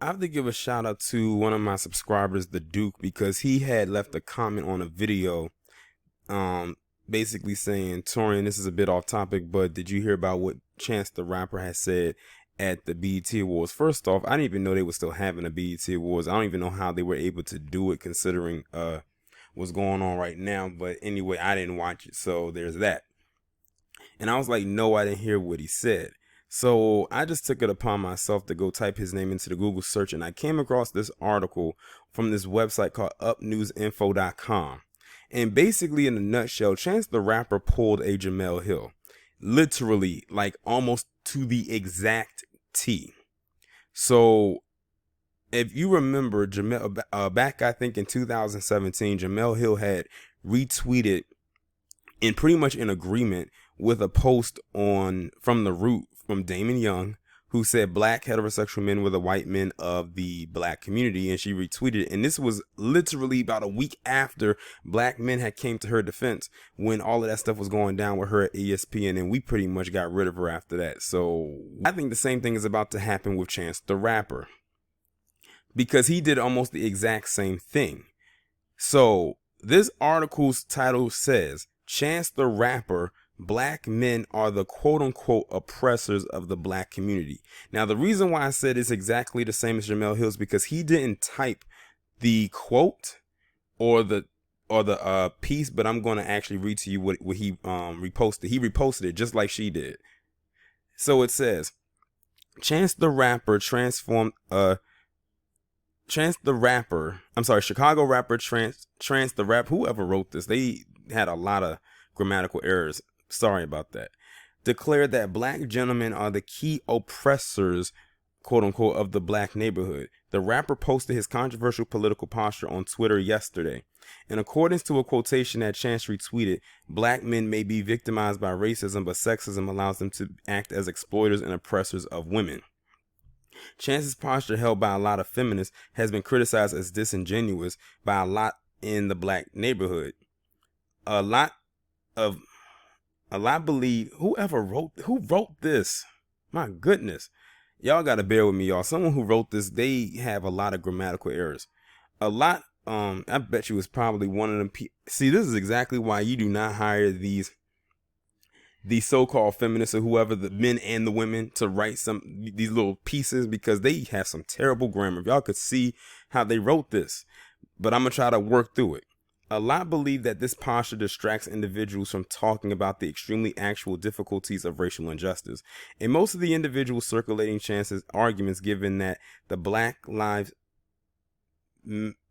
I have to give a shout out to one of my subscribers, the Duke, because he had left a comment on a video, um, basically saying, Torian, this is a bit off topic, but did you hear about what Chance the Rapper has said at the BET Awards? First off, I didn't even know they were still having a BET Awards. I don't even know how they were able to do it considering what's going on right now. But anyway, I didn't watch it, so there's that. And I was like, no, I didn't hear what he said. So I just took it upon myself to go type his name into the Google search, and I came across this article from this website called upnewsinfo.com. And basically, in a nutshell, Chance the Rapper pulled a Jemele Hill. Literally, like almost to the exact T. So if you remember, Jemele, back I think in 2017, Jemele Hill had retweeted and pretty much in agreement with a post on from the Root from Damon Young, who said black heterosexual men were the white men of the black community, and she retweeted it. And this was literally about a week after black men had came to her defense when all of that stuff was going down with her at ESPN, and we pretty much got rid of her after that. So I think the same thing is about to happen with Chance the Rapper, because he did almost the exact same thing. So this article's title says, Chance the Rapper, black men are the quote unquote oppressors of the black community. Now, the reason why I said it's exactly the same as Jemele Hill is because he didn't type the quote or the piece, but I'm going to actually read to you what he reposted. He reposted it just like she did. So it says, Chance the Rapper transformed Chicago rapper Chance the Rapper, whoever wrote this, they had a lot of grammatical errors. Sorry about that. Declared that black gentlemen are the key oppressors, quote unquote, of the black neighborhood. The rapper posted his controversial political posture on Twitter yesterday. In accordance to a quotation that Chance retweeted, black men may be victimized by racism, but sexism allows them to act as exploiters and oppressors of women. Chance's posture, held by a lot of feminists, has been criticized as disingenuous by a lot in the black neighborhood. A lot believe who wrote this. My goodness, y'all gotta bear with me, y'all. Someone who wrote this, they have a lot of grammatical errors. A lot. I bet you it's probably one of them. See, this is exactly why you do not hire these so-called feminists or whoever, the men and the women, to write these little pieces, because they have some terrible grammar. If y'all could see how they wrote this, but I'm gonna try to work through it. A lot believe that this posture distracts individuals from talking about the extremely actual difficulties of racial injustice. And most of the individuals circulating Chance's arguments, given that the Black Lives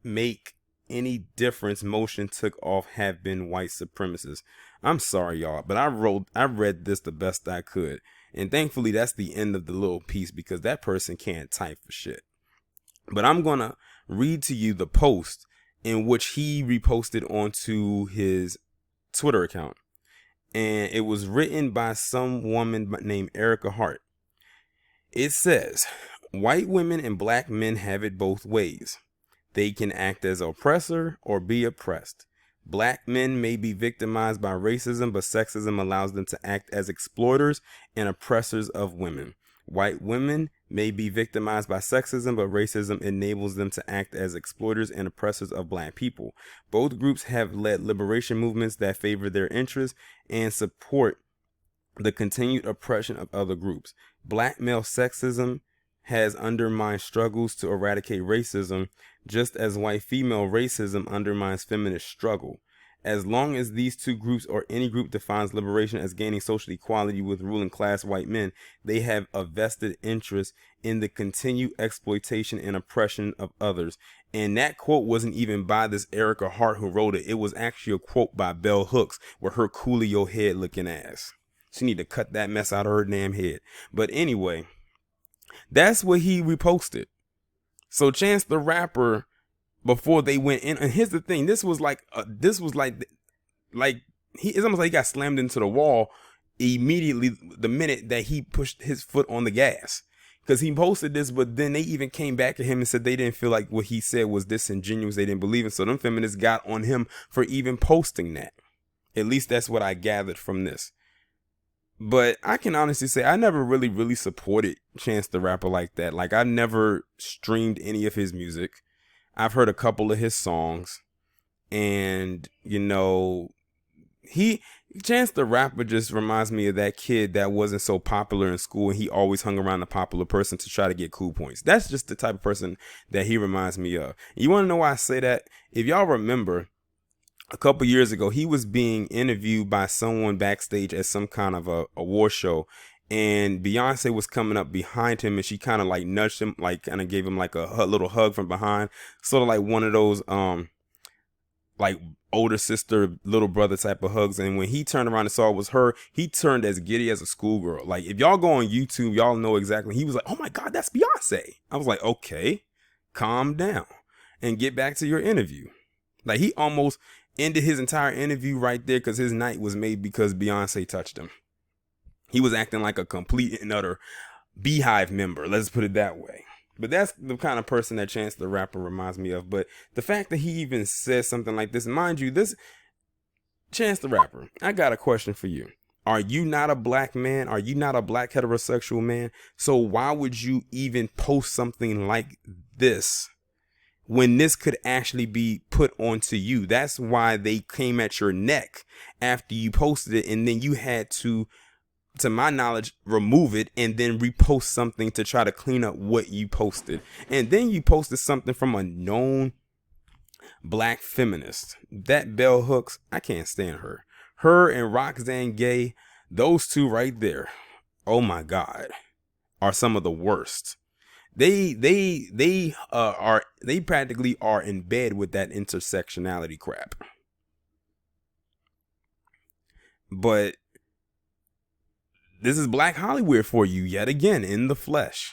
Make Any Difference motion took off, have been white supremacists. I'm sorry, y'all, but I read this the best I could. And thankfully, that's the end of the little piece, because that person can't type for shit. But I'm going to read to you the post in which he reposted onto his Twitter account. And it was written by some woman named Erica Hart. It says, white women and black men have it both ways. They can act as oppressor or be oppressed. Black men may be victimized by racism, but sexism allows them to act as exploiters and oppressors of women. White women may be victimized by sexism, but racism enables them to act as exploiters and oppressors of black people. Both groups have led liberation movements that favor their interests and support the continued oppression of other groups. Black male sexism has undermined struggles to eradicate racism, just as white female racism undermines feminist struggle. As long as these two groups, or any group, defines liberation as gaining social equality with ruling class white men, they have a vested interest in the continued exploitation and oppression of others. And that quote wasn't even by this Erica Hart who wrote it. It was actually a quote by Bell Hooks with her Coolio head looking ass. She need to cut that mess out of her damn head. But anyway, that's what he reposted. So Chance the Rapper, before they went in, and here's the thing, it's almost like he got slammed into the wall immediately the minute that he pushed his foot on the gas, because he posted this, but then they even came back at him and said they didn't feel like what he said was disingenuous, they didn't believe it. So them feminists got on him for even posting that. At least that's what I gathered from this. But I can honestly say I never really supported Chance the Rapper like that. Like, I never streamed any of his music. I've heard a couple of his songs, and he Chance the Rapper just reminds me of that kid that wasn't so popular in school, and he always hung around a popular person to try to get cool points. That's just the type of person that he reminds me of. You want to know why I say that? If y'all remember, a couple years ago, he was being interviewed by someone backstage at some kind of a award show, and Beyonce was coming up behind him, and she kind of like nudged him, like kind of gave him like a little hug from behind, sort of like one of those like older sister, little brother type of hugs. And when he turned around and saw it was her, he turned as giddy as a schoolgirl. Like, if y'all go on YouTube, y'all know exactly. He was like, "Oh my God, that's Beyonce." I was like, okay, calm down and get back to your interview. Like, he almost ended his entire interview right there because his night was made because Beyonce touched him. He was acting like a complete and utter Beehive member. Let's put it that way. But that's the kind of person that Chance the Rapper reminds me of. But the fact that he even says something like this, mind you, this Chance the Rapper, I got a question for you. Are you not a black man? Are you not a black heterosexual man? So why would you even post something like this when this could actually be put onto you? That's why they came at your neck after you posted it, and then you had to my knowledge, remove it and then repost something to try to clean up what you posted. And then you posted something from a known black feminist. That Bell Hooks, I can't stand her. Her and Roxanne Gay, those two right there, oh my God, are some of the worst. They practically are in bed with that intersectionality crap. But this is Black Hollywood for you yet again in the flesh.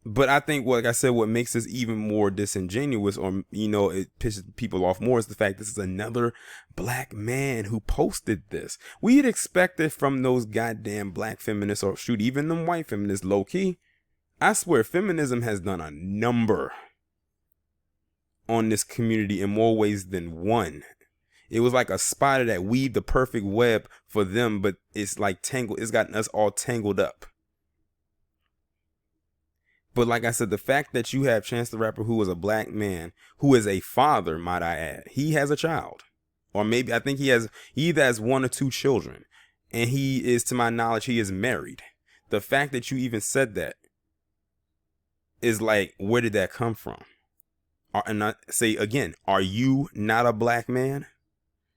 But I think, like I said, what makes this even more disingenuous, or it pisses people off more, is the fact this is another black man who posted this. We'd expect it from those goddamn black feminists, or shoot, even them white feminists, low key. I swear, feminism has done a number on this community in more ways than one. It was like a spider that weaved the perfect web for them, but it's like tangled. It's gotten us all tangled up. But like I said, the fact that you have Chance the Rapper, who is a black man, who is a father, might I add, he has a child, or maybe I think he either has one or two children, and he is, to my knowledge, he is married. The fact that you even said that is like, where did that come from? And I say again, are you not a black man?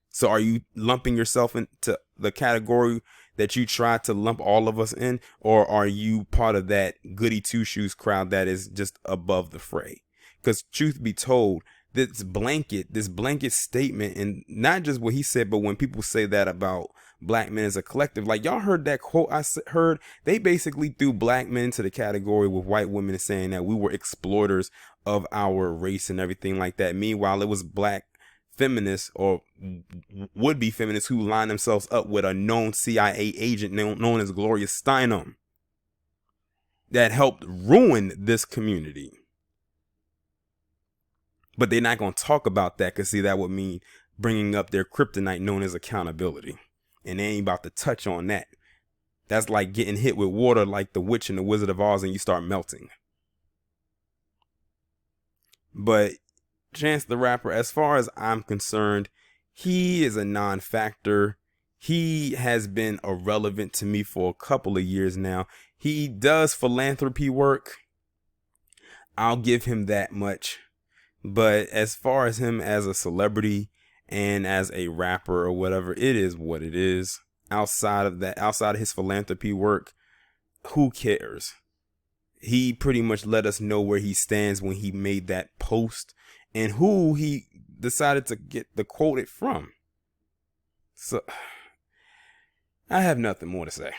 So are you lumping yourself into the category that you try to lump all of us in? Or are you part of that goody two-shoes crowd that is just above the fray? Because truth be told, this blanket statement, and not just what he said, but when people say that about black men as a collective, like, y'all heard that quote I heard? They basically threw black men into the category with white women, saying that we were exploiters of our race and everything like that. Meanwhile, it was black feminists or would-be feminists who line themselves up with a known CIA agent known as Gloria Steinem that helped ruin this community. But they're not going to talk about that, because see, that would mean bringing up their kryptonite known as accountability, and they ain't about to touch on that. That's like getting hit with water like the witch in the Wizard of Oz and you start melting. But Chance the Rapper, as far as I'm concerned, he is a non-factor. He has been irrelevant to me for a couple of years now. He does philanthropy work. I'll give him that much. But as far as him as a celebrity and as a rapper or whatever, it is what it is. Outside of that, outside of his philanthropy work, who cares? He pretty much let us know where he stands when he made that post and who he decided to get the quote it from. So I have nothing more to say.